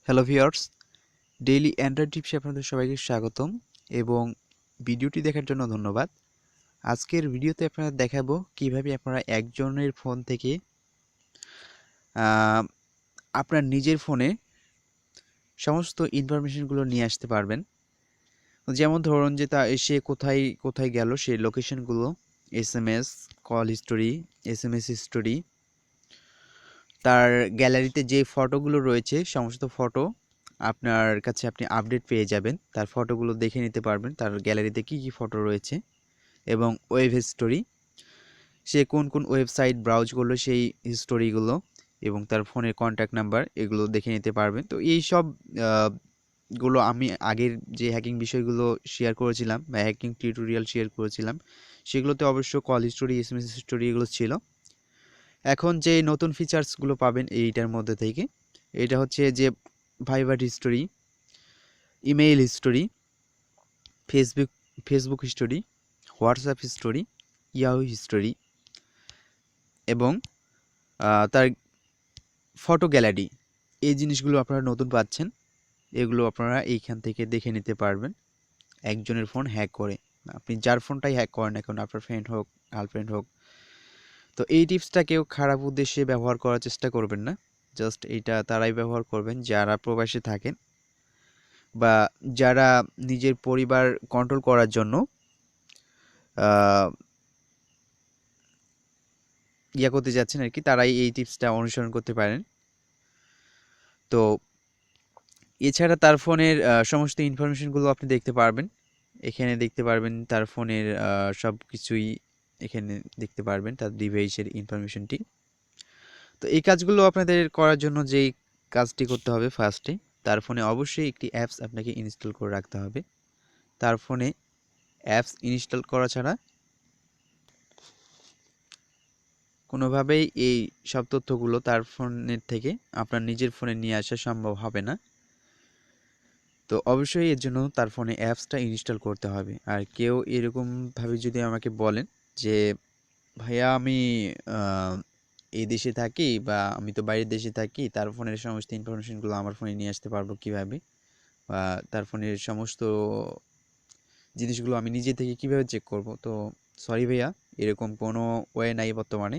Hello viewers, daily Android টিপসে আপনাদের সবাইকে স্বাগতম এবং ভিডিওটি দেখার জন্য ধন্যবাদ। আজকের ভিডিওতে আপনারা দেখাবো কিভাবে আপনারা একজনের ফোন থেকে আহ, আপনার নিজের ফোনে সমস্ত ইনফরমেশনগুলো নিয়ে আসতে পারবেন। যেমন ধরুন যে সে কোথায় কোথায় গেল সেই লোকেশনগুলো, SMS, call history, SMS history, তার গ্যালারিতে যে ফটোগুলো রয়েছে সমস্ত ফটো আপনার কাছে আপনি আপডেট পেয়ে যাবেন। তার ফটোগুলো দেখে নিতে পারবেন, তার গ্যালারিতে কী কী ফটো রয়েছে এবং ওয়েব হিস্টোরি, সে কোন কোন ওয়েবসাইট ব্রাউজ করলো সেই হিস্টোরিগুলো এবং তার ফোনের কন্ট্যাক্ট নাম্বার এগুলো দেখে নিতে পারবেন। তো এই সব গুলো আমি আগের যে হ্যাকিং বিষয়গুলো শেয়ার করেছিলাম বা হ্যাকিং টিউটোরিয়াল শেয়ার করেছিলাম সেগুলোতে অবশ্য কল হিস্টোরি, এসএমএস হিস্টোরি এগুলো ছিল। এখন যে নতুন ফিচার্সগুলো পাবেন এইটার মধ্যে থেকে, এটা হচ্ছে যে Viber history, email history, Facebook Facebook history, WhatsApp history, Yahoo history এবং তার ফটো গ্যালারি, এই জিনিসগুলো আপনারা নতুন পাচ্ছেন। এগুলো আপনারা এইখান থেকে দেখে নিতে পারবেন একজনের ফোন হ্যাক করে। আপনি যার ফোনটাই হ্যাক করেন এখন, আপনার ফ্রেন্ড হোক, গার্লফ্রেন্ড হোক। তো এই টিপসটা কেউ খারাপ উদ্দেশ্যে ব্যবহার করার চেষ্টা করবেন না। জাস্ট এইটা তারাই ব্যবহার করবেন যারা প্রবাসে থাকেন বা যারা নিজের পরিবার কন্ট্রোল করার জন্য ইয়া করতে যাচ্ছেন আর কি, তারাই এই টিপসটা অনুসরণ করতে পারেন। তো এছাড়া তার ফোনের সমস্ত ইনফরমেশনগুলো আপনি দেখতে পারবেন। এখানে দেখতে পারবেন তার ফোনের সব কিছুই এখানে দেখতে পারবেন, তার ডিভাইসের ইনফরমেশনটি। তো এই কাজগুলো আপনাদের করার জন্য যেই কাজটি করতে হবে, ফার্স্টে তার ফোনে অবশ্যই একটি অ্যাপস আপনাকে ইনস্টল করে রাখতে হবে। তার ফোনে অ্যাপস ইনস্টল করা ছাড়া কোনোভাবেই এই সব তথ্যগুলো তার ফোনের থেকে আপনার নিজের ফোনে নিয়ে আসা সম্ভব হবে না। তো অবশ্যই এর জন্য তার ফোনে অ্যাপসটা ইনস্টল করতে হবে। আর কেউ এরকমভাবে যদি আমাকে বলেন যে ভাইয়া আমি এই দেশে থাকি বা আমি তো বাইরের দেশে থাকি, তার ফোনের সমস্ত ইনফরমেশনগুলো আমার ফোনে নিয়ে আসতে পারবো কীভাবে, বা তার ফোনের সমস্ত জিনিসগুলো আমি নিজে থেকে কীভাবে চেক করব, তো সরি ভাইয়া, এরকম কোনো ওয়ে নাই বর্তমানে,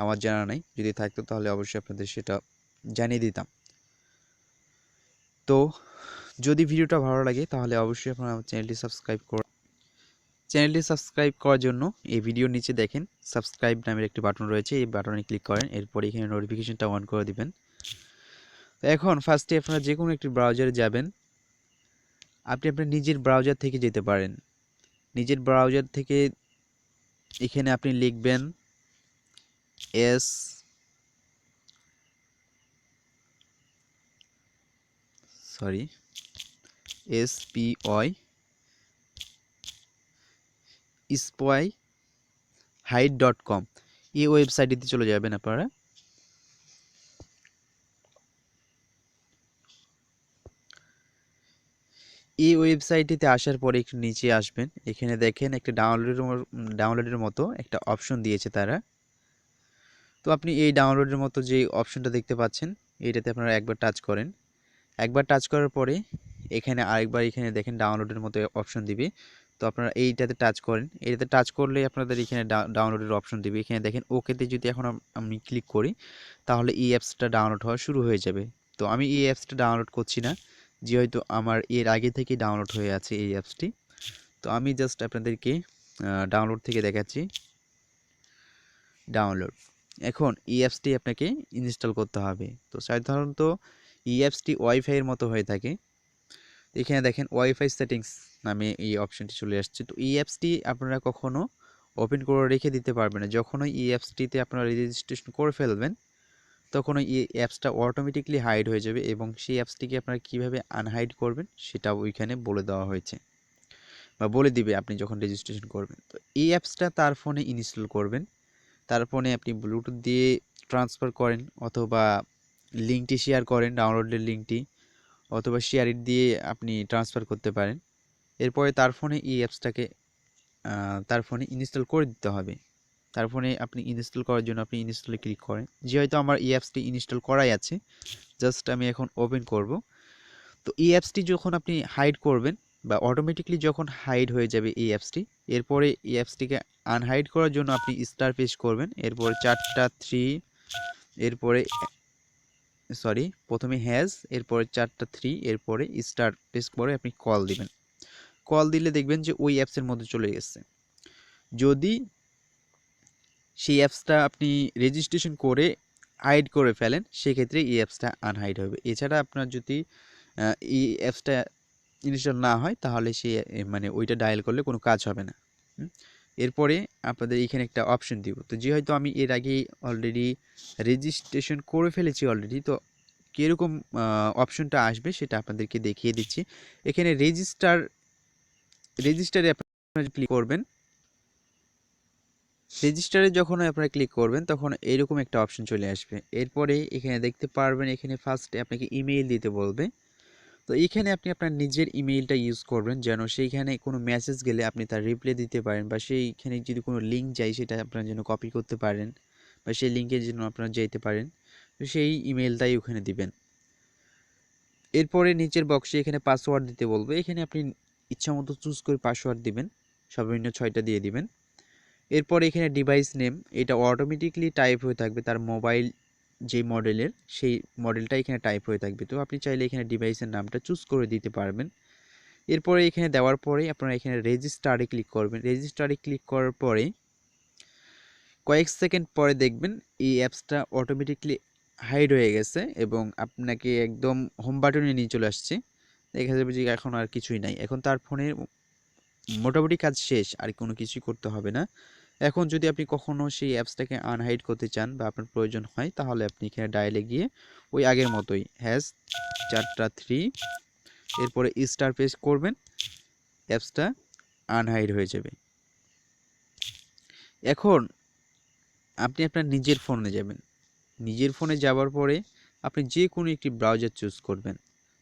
আমার জানা নাই। যদি থাকতো তাহলে অবশ্যই আপনাদের সেটা জানিয়ে দিতাম। তো যদি ভিডিওটা ভালো লাগে তাহলে অবশ্যই আপনারা আমার চ্যানেলটি সাবস্ক্রাইব করার জন্য এই ভিডিওর নিচে দেখেন সাবস্ক্রাইব নামের একটি বাটন রয়েছে, এই বাটনে ক্লিক করেন, এরপর এখানে নোটিফিকেশনটা অন করে দিবেন। তো এখন ফার্স্টে আপনারা যে কোনো একটি ব্রাউজারে যাবেন। আপনি আপনার নিজের ব্রাউজার থেকে যেতে পারেন। নিজের ব্রাউজার থেকে এখানে আপনি লিখবেন এস সরি SPY spyhide.com, এই ওয়েবসাইটটিতে চলে যাবেন আপনারা। এই ওয়েবসাইটটিতে আসার পরে একটু নিচে আসবেন, এখানে দেখেন একটা ডাউনলোডের মতো একটা অপশন দিয়েছে তারা। তো আপনি এই ডাউনলোডের মতো যে অপশনটা দেখতে পাচ্ছেন, এইটাতে আপনারা একবার টাচ করেন। একবার টাচ করার পরে এখানে আরেকবার এখানে দেখেন ডাউনলোডের মতো অপশন দিবে। তো আপনারা এইটাতে টাচ করেন, এইটাতে টাচ করলে আপনাদের এখানে ডাউনলোডের অপশন দিবে। এখানে দেখেন ওকেতে যদি এখন আমি ক্লিক করি তাহলে এই অ্যাপসটা ডাউনলোড হওয়া শুরু হয়ে যাবে। তো আমি এই অ্যাপসটা ডাউনলোড করছি না, যেহেতু আমার এর আগে থেকেই ডাউনলোড হয়ে আছে এই অ্যাপসটি। তো আমি জাস্ট আপনাদেরকে ডাউনলোড থেকে দেখাচ্ছি। ডাউনলোড, এখন এই অ্যাপসটি আপনাকে ইনস্টল করতে হবে। তো সাধারণত এই অ্যাপসটি ওয়াইফাইয়ের মতো হয়ে থাকে। এখানে দেখেন ওয়াইফাই সেটিংস নামে এই অপশনটি চলে আসছে। তো এই অ্যাপসটি আপনারা কখনো ওপেন করে রেখে দিতে পারবেন না। যখনই এই অ্যাপসটিতে আপনারা রেজিস্ট্রেশন করে ফেলবেন তখন এই অ্যাপসটা অটোমেটিকলি হাইড হয়ে যাবে এবং সেই অ্যাপসটিকে আপনারা কীভাবে আনহাইড করবেন সেটাও ওইখানে বলে দেওয়া হয়েছে বা বলে দিবে আপনি যখন রেজিস্ট্রেশন করবেন। তো এই অ্যাপসটা তার ফোনে ইনস্টল করবেন। তার ফোনে আপনি ব্লুটুথ দিয়ে ট্রান্সফার করেন অথবা লিঙ্কটি শেয়ার করেন, ডাউনলোডের লিঙ্কটি, অথবা শেয়ার ইট দিয়ে আপনি ট্রান্সফার করতে পারেন। এরপরে তার ফোনে এই অ্যাপসটাকে তার ফোনে ইনস্টল করে দিতে হবে। তার ফোনে আপনি ইনস্টল করার জন্য আপনি ইনস্টলে ক্লিক করেন। যেহেতু আমার এই অ্যাপসটি ইনস্টল করাই আছে, জাস্ট আমি এখন ওপেন করব। তো এই অ্যাপসটি যখন আপনি হাইড করবেন বা অটোমেটিকলি যখন হাইড হয়ে যাবে এই অ্যাপসটি, এরপরে এই অ্যাপসটিকে আনহাইড করার জন্য আপনি স্টার প্রেস করবেন, এরপরে 4টা 3, এরপরে প্রথমে হ্যাজ, এরপরে 4টা 3, এরপরে স্টার প্রেস করে আপনি কল দিবেন। কল দিলে দেখবেন যে ওই অ্যাপসের মধ্যে চলে গেছে। যদি সেই অ্যাপসটা আপনি রেজিস্ট্রেশন করে হাইড করে ফেলেন, সেক্ষেত্রে এই অ্যাপসটা আনহাইড হবে। এছাড়া আপনার যদি এই অ্যাপসটা ইনস্টল না হয়, তাহলে সে মানে ওইটা ডায়াল করলে কোনো কাজ হবে না। এরপরে আপনাদের এখানে একটা অপশন দিব। তো যেহেতু আমি এর আগে অলরেডি রেজিস্ট্রেশন করে ফেলেছি অলরেডি, তো কীরকম অপশনটা আসবে সেটা আপনাদেরকে দেখিয়ে দিচ্ছি। এখানে রেজিস্টারে আপনারা ক্লিক করবেন। রেজিস্টারে যখন আপনারা ক্লিক করবেন তখন এরকম একটা অপশন চলে আসবে। এরপরে এখানে দেখতে পারবেন, এখানে ফার্স্টে আপনাকে ইমেইল দিতে বলবে। তো এইখানে আপনি আপনার নিজের ইমেইলটা ইউজ করবেন, যেন সেইখানে কোনো মেসেজ গেলে আপনি তার রিপ্লাই দিতে পারেন, বা সেইখানে যদি কোনো লিঙ্ক যায় সেটা আপনারা যেন কপি করতে পারেন, বা সেই লিঙ্কের জন্য আপনারা যেতে পারেন। তো সেই ইমেইলটাই ওখানে দিবেন। এরপরে নিচের বক্সে এখানে পাসওয়ার্ড দিতে বলবে। এখানে আপনি ইচ্ছামতো চুজ করে পাসওয়ার্ড দিবেন, সর্বনিম্ন 6টা দিয়ে দিবেন। এরপর এখানে ডিভাইস নেম, এটা অটোমেটিকলি টাইপ হয়ে থাকবে তার মোবাইল যে মডেলের, সেই মডেলটা এখানে টাইপ হয়ে থাকবে। তো আপনি চাইলে এখানে ডিভাইসের নামটা চুজ করে দিতে পারবেন। এরপরে এখানে দেওয়ার পরে আপনারা এখানে রেজিস্টারে ক্লিক করবেন। রেজিস্টারে ক্লিক করার পরে কয়েক সেকেন্ড পরে দেখবেন এই অ্যাপসটা অটোমেটিকলি হাইড হয়ে গেছে এবং আপনাকে একদম হোম বাটনে নিয়ে চলে আসছে। দেখা যাবে যে এখন আর কিছুই নাই, এখন তার ফোনের মোটামুটি কাজ শেষ, আর কোনো কিছুই করতে হবে না। এখন যদি আপনি কখনও সেই অ্যাপসটাকে আনহাইড করতে চান বা আপনার প্রয়োজন হয়, তাহলে আপনি এখানে ডায়ালে গিয়ে ওই আগের মতোই হ্যাজ 4টা 3, এরপরে স্টার প্রেস করবেন, অ্যাপসটা আনহাইড হয়ে যাবে। এখন আপনি আপনার নিজের ফোনে যাবেন। নিজের ফোনে যাওয়ার পরে আপনি যে কোনো একটি ব্রাউজার চুজ করবেন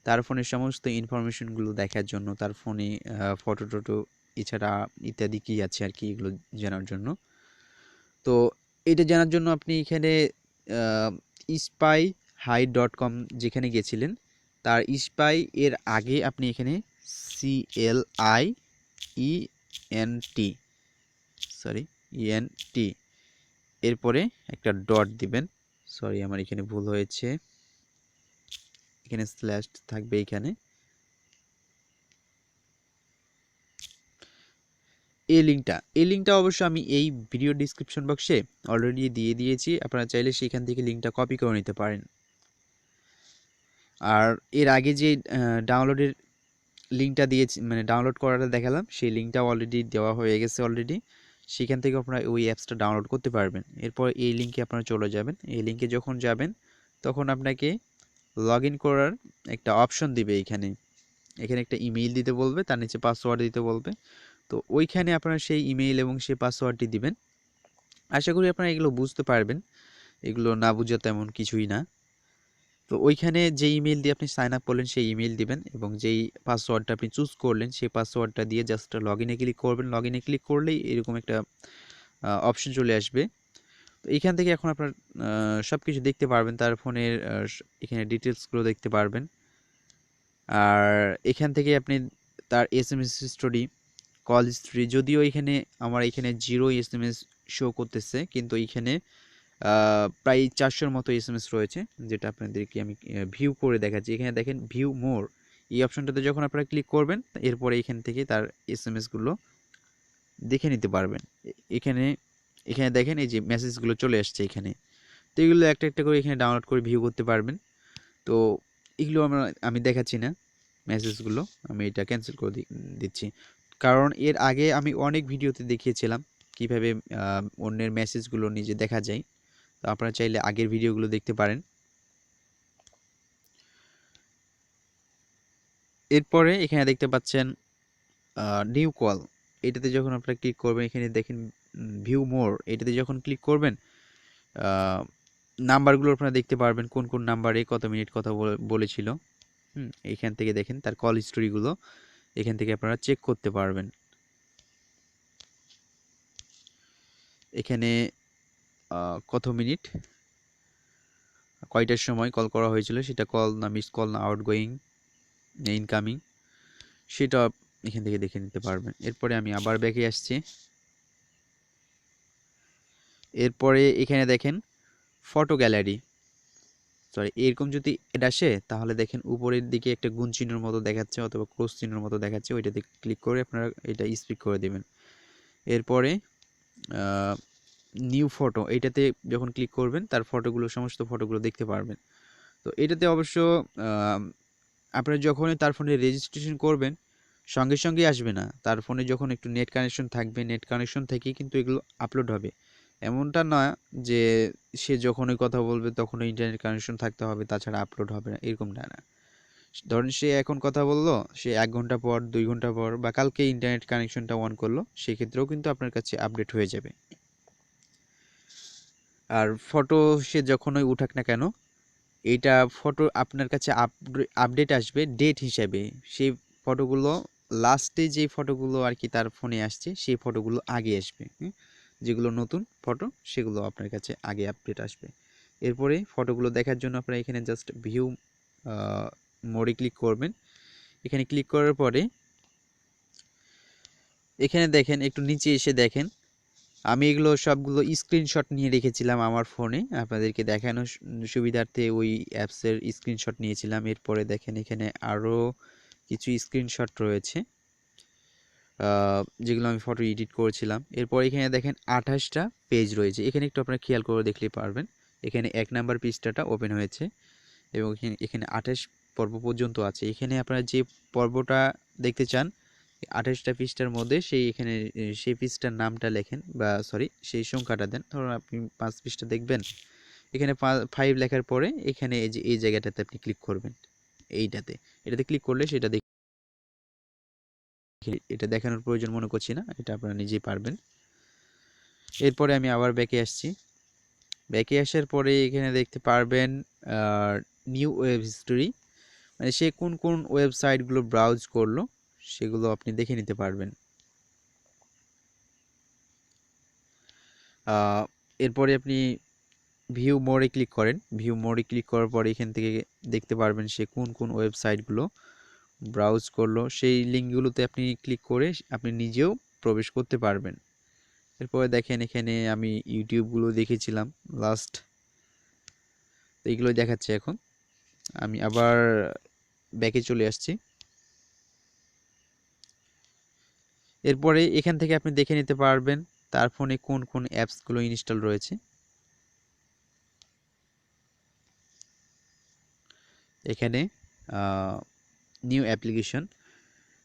তার ফোনের সমস্ত ইনফরমেশনগুলো দেখার জন্য, তার ফোনে ফটো টটো এছাড়া ইত্যাদি কী আছে আর কি, এগুলো জানার জন্য। তো এটা জানার জন্য আপনি এখানে spyhide.com যেখানে গেছিলেন, তার স্পাই এর আগে আপনি এখানে CLIENT এরপরে একটা ডট দিবেন। আমার এখানে ভুল হয়েছে, এখানে স্ল্যাশ থাকবে। এই লিঙ্কটা অবশ্য আমি এই ভিডিও ডিসক্রিপশন বক্সে অলরেডি দিয়ে দিয়েছি, আপনারা চাইলে সেখান থেকে লিঙ্কটা কপি করে নিতে পারেন। আর এর আগে যে ডাউনলোডের লিঙ্কটা দিয়েছি, মানে ডাউনলোড করাটা দেখালাম, সেই লিঙ্কটা অলরেডি দেওয়া হয়ে গেছে অলরেডি। সেখান থেকে আপনারা ওই অ্যাপসটা ডাউনলোড করতে পারবেন। এরপর এই লিঙ্কে আপনারা চলে যাবেন। এই লিঙ্কে যখন যাবেন তখন আপনাকে লগ ইন করার একটা অপশন দিবে। এখানে একটা ইমেইল দিতে বলবে, তার নিচে পাসওয়ার্ড দিতে বলবে। তো ওইখানে আপনারা সেই ইমেইল এবং সেই পাসওয়ার্ডটি দিবেন। আশা করি আপনারা এগুলো বুঝতে পারবেন, এগুলো না বুঝা তেমন কিছুই না। তো ওইখানে যে ইমেইল দিয়ে আপনি সাইন আপ করলেন সেই ইমেইল দিবেন, এবং যেই পাসওয়ার্ডটা আপনি চুজ করলেন সেই পাসওয়ার্ডটা দিয়ে জাস্ট লগ ইনে ক্লিক করবেন। লগ ইনে ক্লিক করলেই এরকম একটা অপশন চলে আসবে। তো এইখান থেকে এখন আপনার সব কিছু দেখতে পারবেন, তার ফোনের এখানে ডিটেলসগুলো দেখতে পারবেন। আর এখান থেকে আপনি তার SMS হিস্টোরি, কল হিস্ট্রি, যদিও আমার এখানে 0 SMS শো করতেছে, কিন্তু এখানে প্রায় 400-র মতো SMS রয়েছে, যেটা আপনাদেরকে আমি ভিউ করে দেখাচ্ছি। এখানে দেখেন ভিউ মোর, এই অপশনটাতে যখন আপনারা ক্লিক করবেন, এরপরে এখান থেকে তার SMSগুলো দেখে নিতে পারবেন। এখানে দেখেন এই যে মেসেজগুলো চলে আসছে এখানে। তো এগুলো একটা একটা করে এখানে ডাউনলোড করে ভিউ করতে পারবেন। তো এগুলো আমি দেখাচ্ছি না মেসেজগুলো, আমি এটা ক্যান্সেল করে দিচ্ছি। কারণ এর আগে আমি অনেক ভিডিওতে দেখিয়েছিলাম কিভাবে অন্যের মেসেজগুলো নিজে দেখা যায়। তো আপনারা চাইলে আগের ভিডিওগুলো দেখতে পারেন। এরপরে এখানে দেখতে পাচ্ছেন নিউ কল, এটাতে যখন আপনারা ক্লিক করবেন, এখানে দেখেন ভিউ মোর, এটাতে যখন ক্লিক করবেন নাম্বারগুলো আপনারা দেখতে পারবেন, কোন কোন নাম্বারে কত মিনিট কথা বলেছিল। এইখান থেকে দেখেন তার কল হিস্টোরিগুলো এখান থেকে আপনারা চেক করতে পারবেন। এখানে কত মিনিট কয়টার সময় কল করা হয়েছিল, সেটা কল না মিস কল না আউটগোয়িং না ইনকামিং, সেটা এখান থেকে দেখে নিতে পারবেন। এরপরে আমি আবার ব্যাকে আসছি। এরপরে এখানে দেখেন ফটো গ্যালারি, সরি এরকম যদি এটা আসে তাহলে দেখেন উপরের দিকে একটা গুণ চিহ্নের মতো দেখাচ্ছে অথবা ক্রস চিহ্নের মতো দেখাচ্ছে, ওইটাতে ক্লিক করে আপনারা এটা স্পিক করে দেবেন। এরপরে নিউ ফটো, এইটাতে যখন ক্লিক করবেন তার ফটোগুলো সমস্ত ফটোগুলো দেখতে পারবেন। তো এটাতে অবশ্য আপনারা যখনই তার ফোনে রেজিস্ট্রেশন করবেন সঙ্গে সঙ্গে আসবে না, তার ফোনে যখন একটু নেট কানেকশন থাকবে, নেট কানেকশন থেকেই কিন্তু এগুলো আপলোড হবে। এমনটা না যে সে যখনই কথা বলবে তখনই ইন্টারনেট কানেকশন থাকতে হবে তাছাড়া আপলোড হবে না, এরকমটা না। ধরেন সে এখন কথা বললো, সে 1 ঘন্টা পর 2 ঘন্টা পর বা কালকে ইন্টারনেট কানেকশনটা অন করলো, সেক্ষেত্রেও কিন্তু আপনার কাছে আপডেট হয়ে যাবে। আর ফটো সে যখনই উঠাক না কেন, এইটা ফটো আপনার কাছে আপডেট আসবে ডেট হিসাবে। সেই ফটোগুলো লাস্টে যে ফটোগুলো আর কি তার ফোনে আসছে সেই ফটোগুলো আগে আসবে, যেগুলো নতুন ফটো সেগুলো আপনার কাছে আগে আপডেট আসবে। এরপরে ফটোগুলো দেখার জন্য আপনারা এখানে জাস্ট ভিউ মোডে ক্লিক করবেন। এখানে ক্লিক করার পরে এখানে দেখেন একটু নিচে এসে দেখেন আমি এগুলো সবগুলো স্ক্রিনশট নিয়ে রেখেছিলাম আমার ফোনে আপনাদেরকে দেখানোর সুবিধার্থে, ওই অ্যাপসের স্ক্রিনশট নিয়েছিলাম। এরপরে দেখেন এখানে আরও কিছু স্ক্রিনশট রয়েছে যেগুলো আমি ফটো এডিট করেছিলাম। এরপর এখানে দেখেন 28টা পেজ রয়েছে, এখানে একটু আপনারা খেয়াল করে দেখলেই পারবেন। এখানে 1 নাম্বার পৃষ্ঠাটা ওপেন হয়েছে এবং এখানে 28 পর্ব পর্যন্ত আছে। এখানে আপনারা যে পর্বটা দেখতে চান 28টা পৃষ্ঠার মধ্যে সেই পৃষ্ঠার নামটা লেখেন বা সরি সেই সংখ্যাটা দেন। ধরুন আপনি 5 পৃষ্ঠা দেখবেন, এখানে 5 লেখার পরে এখানে এই যে এই জায়গাটাতে আপনি ক্লিক করবেন, এটাতে ক্লিক করলে সেটা দেখে, এটা দেখানোর প্রয়োজন মনে করছি না, এটা আপনারা নিজেই পারবেন। এরপরে আমি আবার ব্যাকে আসছি। ব্যাকে আসার পরে এখানে দেখতে পারবেন নিউ ওয়েব হিস্টোরি, মানে সে কোন কোন ওয়েবসাইটগুলো ব্রাউজ করলো সেগুলো আপনি দেখে নিতে পারবেন। এরপরে আপনি ভিউ মোডে ক্লিক করেন। ভিউ মোডে ক্লিক করার পরে এখান থেকে দেখতে পারবেন সে কোন কোন ওয়েবসাইটগুলো ব্রাউজ করলো, সেই লিঙ্কগুলোতে আপনি ক্লিক করে আপনি নিজেও প্রবেশ করতে পারবেন। এরপরে দেখেন এখানে আমি ইউটিউবগুলো দেখেছিলাম লাস্ট, তো এইগুলোই দেখাচ্ছে এখন। আমি আবার ব্যাকে চলে আসছি। এরপরে এখান থেকে আপনি দেখে নিতে পারবেন তার ফোনে কোন কোন অ্যাপসগুলো ইনস্টল রয়েছে। এখানে নিউ অ্যাপ্লিকেশন,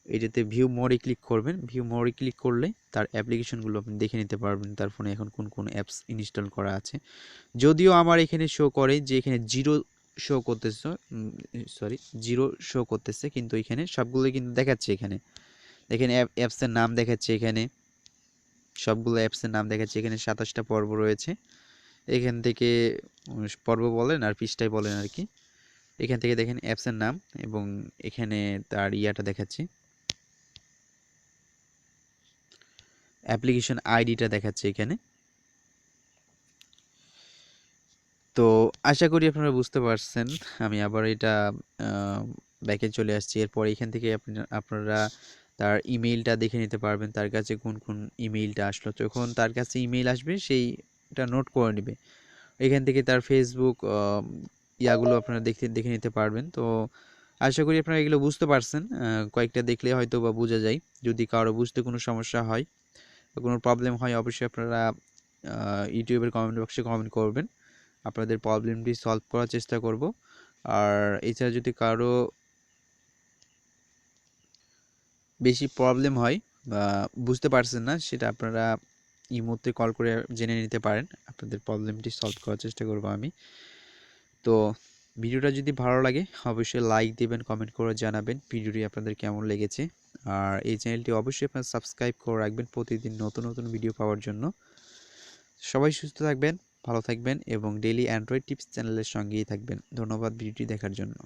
এটাতে ভিউ মোডে ক্লিক করবেন। ভিউ মোডে ক্লিক করলে তার অ্যাপ্লিকেশনগুলো আপনি দেখে নিতে পারবেন তার ফোনে এখন কোন কোন অ্যাপস ইনস্টল করা আছে। যদিও আমার এখানে শো করে যে এখানে জিরো শো করতেছে, কিন্তু এখানে সবগুলোই কিন্তু দেখাচ্ছে। এখানে অ্যাপসের নাম দেখাচ্ছে, এখানে সবগুলো অ্যাপসের নাম দেখাচ্ছে। এখানে 27টা পর্ব রয়েছে, এখান থেকে পর্ব বলেন আর পৃষ্ঠায় বলেন আর কি। এখান থেকে দেখেন অ্যাপসের নাম এবং এখানে তার ইয়াটা দেখাচ্ছে, অ্যাপ্লিকেশন আইডিটা দেখাচ্ছে এখানে। তো আশা করি আপনারা বুঝতে পারছেন। আমি আবার এটা ব্যাকে চলে আসছি। এরপর এখান থেকে আপনারা তার ইমেইলটা দেখে নিতে পারবেন, তার কাছে কোন কোন ইমেইলটা আসলো। যখন তার কাছে ইমেইল আসবে সেইটা নোট করে নেবে। এখান থেকে তার ফেসবুক ইয়াগুলো আপনারা দেখে নিতে পারবেন। তো আশা করি আপনারা এগুলো বুঝতে পারছেন, কয়েকটা দেখলে হয়তো বা বোঝা যায়। যদি কারো বুঝতে কোনো সমস্যা হয় বা কোনো প্রবলেম হয় অবশ্যই আপনারা ইউটিউবের কমেন্ট বক্সে কমেন্ট করবেন, আপনাদের প্রবলেমটি সলভ করার চেষ্টা করব। আর এছাড়া যদি কারো বেশি প্রবলেম হয় বা বুঝতে পারছেন না, সেটা আপনারা ইমোতে কল করে জেনে নিতে পারেন, আপনাদের প্রবলেমটি সলভ করার চেষ্টা করব আমি। তো ভিডিওটা যদি ভালো লাগে অবশ্যই লাইক দিবেন, কমেন্ট করে জানাবেন ভিডিওটি আপনাদের কেমন লেগেছে। আর এই চ্যানেলটি অবশ্যই আপনারা সাবস্ক্রাইব করে রাখবেন প্রতিদিন নতুন নতুন ভিডিও পাওয়ার জন্য। সবাই সুস্থ থাকবেন, ভালো থাকবেন এবং ডেইলি অ্যান্ড্রয়েড টিপস চ্যানেলের সঙ্গেই থাকবেন। ধন্যবাদ ভিডিওটি দেখার জন্য।